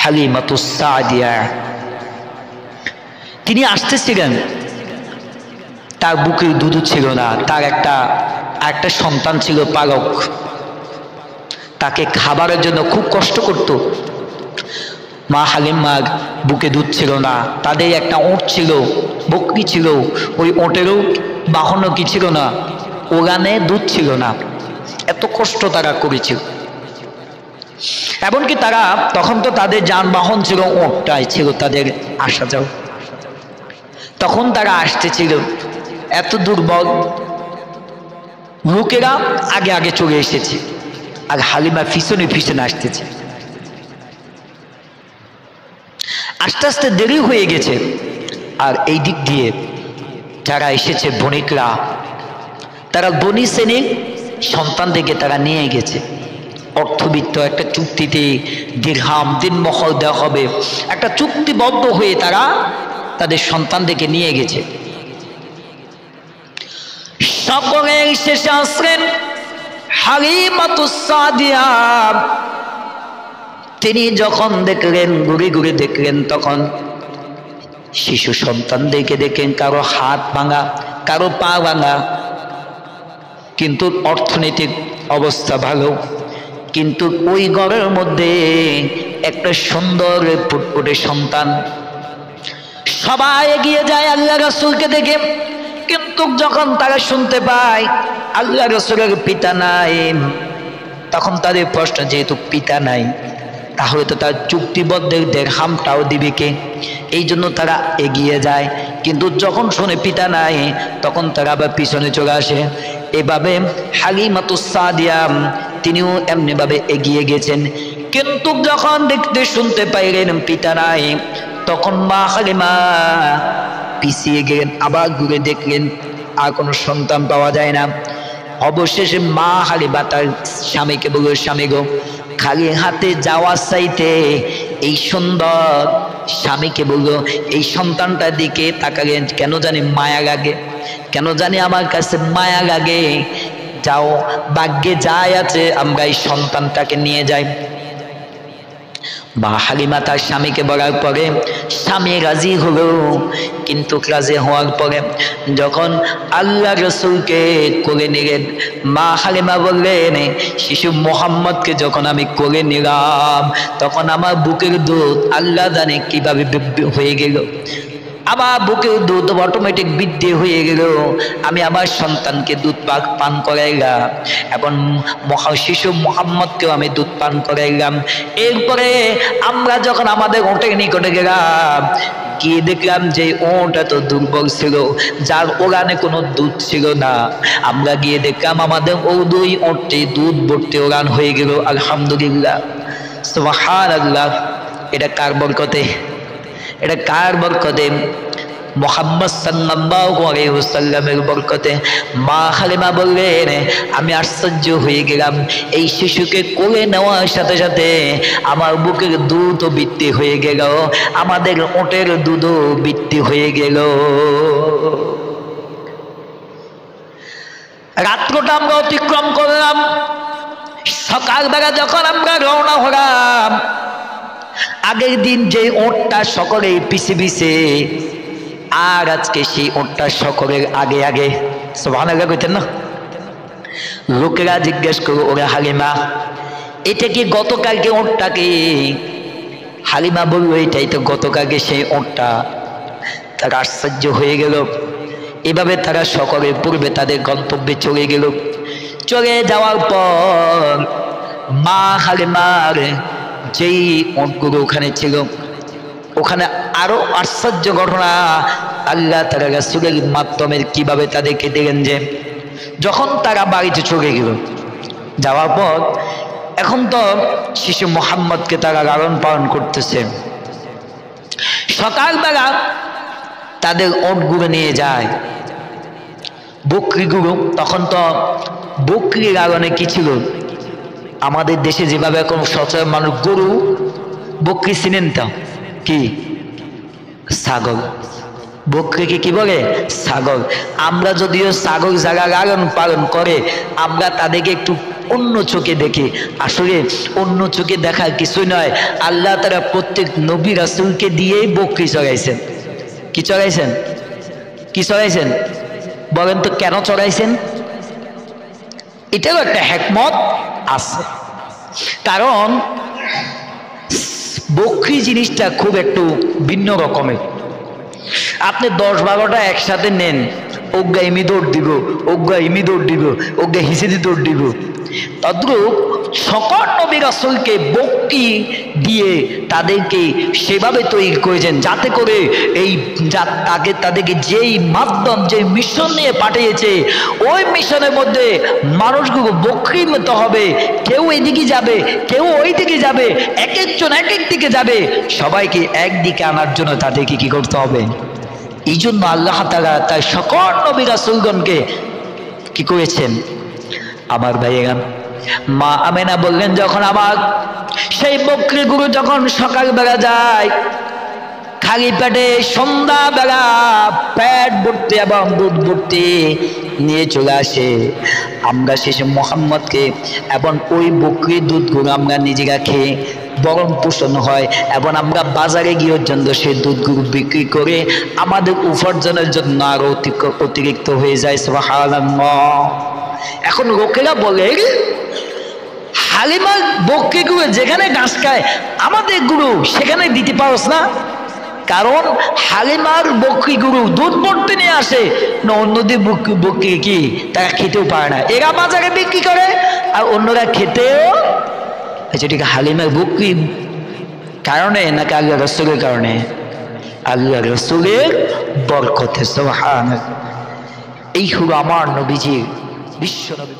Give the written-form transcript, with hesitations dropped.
হালিমাতুস সাদিয়া। তিনি আসতেছিলেন, তার বুকে দুধ ছিল না, তার একটা সন্তান ছিল পালক, তাকে খাবারের জন্য খুব কষ্ট করত। মা হালিমার বুকে দুধ ছিল না, তাদের একটা ওঁট ছিল, বকরি ছিল, ওই ওঁটেরও বাহনও কি ছিল না, ওগানে দুধ ছিল না। এত কষ্ট তারা করেছিল। এমনকি তারা তখন তো তাদের যানবাহন ছিল, ওঁটটাই ছিল তাদের আসা যাওয়া। তখন তারা আসতেছিল, এত দুর্বল লোকেরা আগে আগে চলে এসেছে, আর হালিমা পিছনে পিছনে আসতেছে। আস্তে আস্তে দেরি হয়ে গেছে। আর এই দিক দিয়ে যারা এসেছে বণিকরা, তারা বনি শ্রেণীর সন্তানদেরকে তারা নিয়ে গেছে। অর্থবিত্ত একটা চুক্তিতে দিরহাম দিনমহল দেওয়া হবে, একটা চুক্তিবদ্ধ হয়ে তারা তাদের সন্তানদেরকে নিয়ে গেছে। সকলের শেষে আসলেন হালিমাতুস সাদিয়া। তিনি যখন দেখলেন, ঘুরে ঘুরে দেখলেন, তখন শিশু সন্তানদেরকে দেখেন কারো হাত ভাঙা, কারো পা ভাঙা, কিন্তু অর্থনৈতিক অবস্থা ভালো। কিন্তু ওই ঘরের মধ্যে একটা সুন্দর ফুটফুটে সন্তান। সবাই এগিয়ে যায় আল্লাহ রাসূলকে দেখে, কিন্তু যখন তারা শুনতে পায় আল্লাহ রাসূলের পিতা নাই, তখন তাদের প্রশ্ন, যেহেতু পিতা নাই তাহলে তো তার চুক্তিবদ্ধ দিরহামটাও দিবে কে? এই জন্য তারা এগিয়ে যায়। কিন্তু যখন শুনে পিতা নাই, তখন তারা আবার পিছনে চলে আসে। এভাবে হালিমাতুস সাদিয়া তিনিও এমনিভাবে এগিয়ে গেছেন। কিন্তু যখন দেখতে শুনতে পাইলেন পিতা নাই, তখন মা হালিমা পিছিয়ে গেলেন, আবার ঘুরে দেখলেন আর কোনো সন্তান পাওয়া যায় না। অবশেষে মা হালিমা তার স্বামীকে বলল, স্বামী গো, খালি হাতে যাওয়ার চাইতে এই সুন্দর স্বামীকে বলল, এই সন্তানটার দিকে তাকালেন, কেন জানি মায়া লাগে, কেন জানি আমার কাছে মায়া লাগে, যাও ভাগ্যে যাই আছে আমরা এই সন্তানটাকে নিয়ে যাই। মা হালিমা তার স্বামীকে বলার পরে স্বামী রাজি হলো। কিন্তু রাজি হওয়ার পরে যখন আল্লাহ রসুলকে কোলে নিলেন, মা হালিমা বললেন, শিশু মোহাম্মদকে যখন আমি কোলে নিলাম, তখন আমার বুকের দুধ আল্লাহ জানে কিভাবে হয়ে গেল। আমার বুকের দুধ অটোমেটিক বৃদ্ধি হয়ে গেল। আমি আমার সন্তানকে দুধ পান করাইলাম এবং শিশু মোহাম্মদকেও আমি দুধ পান করাইলাম। এরপরে আমরা যখন আমাদের ওটের নিকটে গেলাম, গিয়ে দেখলাম যে ওটা তো দুর্বল ছিল, যার ওখানে কোনো দুধ ছিল না। আমরা গিয়ে দেখলাম আমাদের দুই ওটে দুধ ভর্তি ওরান হয়ে গেল। আলহামদুলিল্লাহ, সুবহানাল্লাহ। এটা কার বরকতে? এটা কার বরকতে? মুহাম্মদ সাল্লাল্লাহু আলাইহি ওয়াসাল্লামের বরকতে। মা হালিমা বললেন, আমি আশ্চর্য হয়ে গেলাম, এই শিশুকে কোলে নেওয়ার সাথে সাথে আমার বুকের দুধও বৃদ্ধি হয়ে গেল, আমাদের ওটের দুধও বৃদ্ধি হয়ে গেল। রাত্রটা আমরা অতিক্রম করলাম। সকালবেলা যখন আমরা রওনা হলাম, আগের দিন যে ওটটা সকলে পিছে পিছে, আর আজকে সেই ওটটা সকলের আগে আগে। সুবহানাল্লাহ কইতেন না? লোকেরা জিজ্ঞেস করো, ওরে হালিমা, এটা কি গতকালকে ওটটাকে? হালিমা বলল, এটাই তো গতকালকে সেই ওটটা। তারা আশ্চর্য হয়ে গেল। এভাবে তারা সকলের পূর্বে তাদের গন্তব্যে চলে গেল। চলে যাওয়ার পর মা হালিমার যেই ওটগুলো ওখানে ছিল, ওখানে আরো আশ্চর্য ঘটনা আল্লাহ তাআলা রাসূলের মাধ্যমে কিভাবে তাদেরকে দিলেন, যে যখন তারা বাড়িতে চলে গেল, যাওয়ার পর এখন তো শিশু মোহাম্মদকে তারা লালন পালন করতেছে। সকালবেলা তাদের ওটগুলো নিয়ে যায়, বকরিগুলো। তখন তো বকরি লালনে কি ছিল, আমাদের দেশে যেভাবে এখন সচরাচর মানুষ গরু বকরি চিনেন তো কি, ছাগল। বকরিকে কি বলে? ছাগল। আমরা যদিও ছাগল যারা লালন পালন করে, আমরা তাদেরকে একটু অন্য চোখে দেখি। আসলে অন্য চোখে দেখার কিছুই নয়, আল্লাহ তারা প্রত্যেক নবী রাসূলকে দিয়েই বকরি চড়াইছেন। কি চড়াইছেন? কি চড়াইছেন বলেন তো? কেন চড়াইছেন? এটারও একটা হিকমত আছে। কারণ বকরি জিনিসটা খুব একটু ভিন্ন রকমের। আপনি 10-12টা একসাথে নেন, অজ্ঞা ইমি দৌড় দিব, অজ্ঞা ইমি দৌড় দিব, অজ্ঞা হিসেদি দৌড় দিব। তদ্রূপ সকল নবী রাসূলকে বকরি দিয়ে তাদেরকে সেভাবে তৈরি করেছেন যাতে করে এই তাদেরকে যেই মাধ্যম, যে মিশন নিয়ে পাঠিয়েছে, ওই মিশনের মধ্যে মানুষগুলো বকরির মতো হবে। কেউ এদিকে যাবে, কেউ ওই দিকে যাবে, এক একজন এক এক দিকে যাবে। সবাইকে একদিকে আনার জন্য তাদেরকে কি করতে হবে? এই জন্য আল্লাহ তাআলা তার সকল নবী রাসূলগণকে কি করেছেন? আমার ভাইয়েরা, মা আমেনা বললেন, যখন আমার সেই বকরিগুলো যখন সকালবেলা যায় খালি পেটে, সন্ধ্যাবেলা পেট ভর্তি এবং দুধ ভর্তি নিয়ে চলে আসে, আমরা শেষে মোহাম্মদকে এবং ওই বকরির দুধগুলো আমরা নিজেরা খেয়ে বরণ পোষণ হয় এবং আমরা বাজারে গিয়ে জন্য সেই দুধগুলো বিক্রি করে আমাদের উপার্জনের জন্য আরো অতিরিক্ত হয়ে যায়। সুবহানাল্লাহ। এখন লোকেরা বলে, হালিমার বকরিগুলো যেখানে ঘাস খায় আমাদের গুরু সেখানে দিতে পারস না? কারণ হালিমার বকরিগুলো দুধ ভর্তি নিয়ে আসে না, অন্যদের বকরি কি তারা খেতেও পারে না, এরা বাজারে বিক্রি করে আর অন্যরা খেতেও। যেটিকে হালিমার বকরির কারণে নাকি আল্লাহ রাসূলের কারণে? আল্লাহ রাসূলের বরকতে। সুবহানাল্লাহ। এই হলো আমার নবীজির, বিশ্ব নবী।